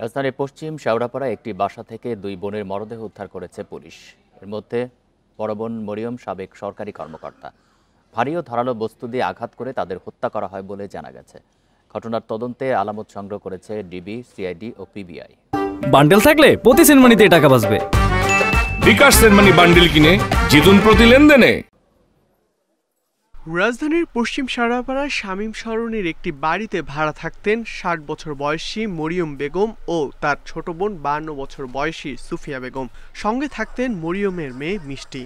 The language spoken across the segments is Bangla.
রাজধানীর পশ্চিম শেওড়াপাড়ায় একটি বাসা থেকে দুই বোনের মরদেহ উদ্ধার করেছে পুলিশ। এর মধ্যে বড় বোন মরিয়ম সাবেক সরকারি কর্মকর্তা। ভারী ও ধারালো বস্তু দিয়ে আঘাত করে তাদের হত্যা করা হয় বলে জানা গেছে। ঘটনার তদন্তে আলামত সংগ্রহ করেছে ডিবি, সিআইডি ও পিবিআই। বান্ডেল থাকলে প্রতি সেনমানিতে টাকা বাঁচবে। বিকাশ সেনমানি বান্ডেল কিনে জিতুন প্রতি লেনদেনে। রাজধানীর পশ্চিম শেওড়াপাড়ার শামীম সরণির একটি বাড়িতে ভাড়া থাকতেন ৬০ বছর বয়সী মরিয়ম বেগম ও তার ছোট বোন ৫২ বছর বয়সী সুফিয়া বেগম। সঙ্গে থাকতেন মরিয়মের মেয়ে মিষ্টি।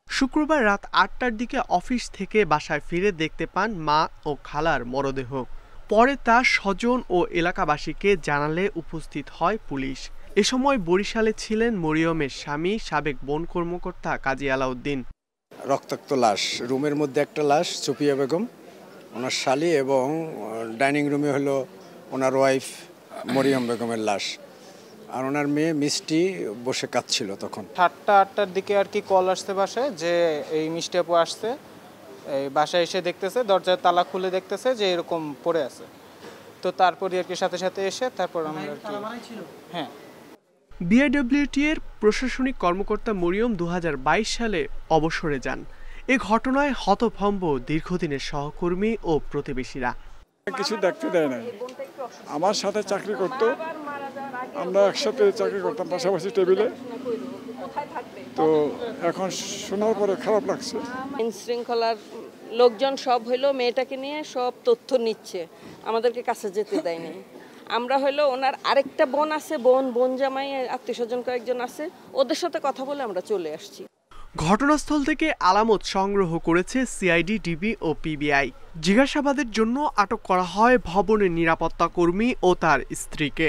শুক্রবার রাত ৮টার দিকে অফিস থেকে বাসায় ফিরে দেখতে পান মা ও খালার মরদেহ। পরে তার স্বজন ও এলাকাবাসীকে জানালে উপস্থিত হয় পুলিশ। এ সময় বরিশালে ছিলেন মরিয়মের স্বামী সাবেক বন কর্মকর্তা কাজী আলাউদ্দিন। রক্তাক্ত লাশ, রুমের মধ্যে একটা লাশ সুফিয়া বেগম ওনার শালি, এবং ডাইনিং রুমে হলো ওনার ওয়াইফ মরিয়ম বেগমের লাশ, আর ওনার মেয়ে মিষ্টি বসে কাঁদছিল। তখন 7টা-8টার দিকে আর কি কল আসতে বাসায় যে এই মিষ্টি আপু আসছে, এই বাসায় এসে দেখতেছে দরজার তালা খুলে দেখতেছে যে এরকম পড়ে আছে। তো তারপরে আর কি সাথে সাথে এসে তারপর আমরা আর কি হ্যাঁ। বিআইডব্লিউটি এর প্রশাসনিক কর্মকর্তা মরিয়ম ২০২২ সালে অবসরে যান। এ ঘটনায় হতভম্ব দীর্ঘদিনের সহকর্মী ও প্রতিবেশীরা। কিছু দেখতে দেয় না, আমার সাথে চাকরি করতো, আমরা একসাথে চাকরি করতাম পাশাপাশি টেবিলে। তো এখন শোনার পরে খারাপ লাগছে। আইন শৃঙ্খলার লোকজন সব হইলো মেয়েটাকে নিয়ে সব তথ্য নিচ্ছে, আমাদেরকে কাছে যেতে দেয়নি। আমরা হইলো ওনার আরেকটা বোন আছে, বোন জামাই আত্মীয় স্বজন কয়েকজন আছে, ওদের সাথে কথা বলে আমরা চলে আসছি। ঘটনাস্থল থেকে আলামত সংগ্রহ করেছে সিআইডি, ডিবি ও পিবিআই। জিজ্ঞাসাবাদের জন্য আটক করা হয় ভবনের নিরাপত্তা কর্মী ও তার স্ত্রীকে।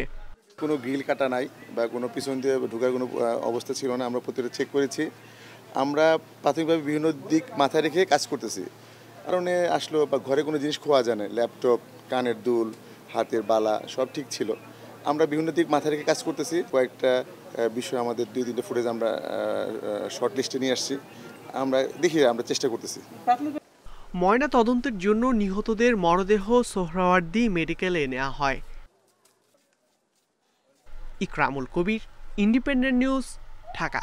কোনো গ্রিল কাটা নাই বা কোনো পিছন দিয়ে ঢোকার কোনো অবস্থা ছিল না। আমরা প্রতিটা চেক করেছি। আমরা প্রাথমিকভাবে বিভিন্ন দিক মাথায় রেখে কাজ করতেছি। কারণে আসলো বা ঘরে কোনো জিনিস খোয়া যায় না, ল্যাপটপ, কানের দুল, হাতের বালা সব ঠিক ছিল। আমরা বিভিন্ন দিক মাথায় রেখে কাজ করতেছি। কয়েকটা বিষয় আমাদের 2-3টে ফুটেজ আমরা শর্ট লিস্টে নিয়ে আসছি। আমরা আমরা চেষ্টা করতেছি। ময়না তদন্তের জন্য নিহতদের মরদেহ সোহরাওয়ার্দী মেডিকেলে নেওয়া হয়। ইকরামুল কবির, ইন্ডিপেন্ডেন্ট নিউজ, ঢাকা।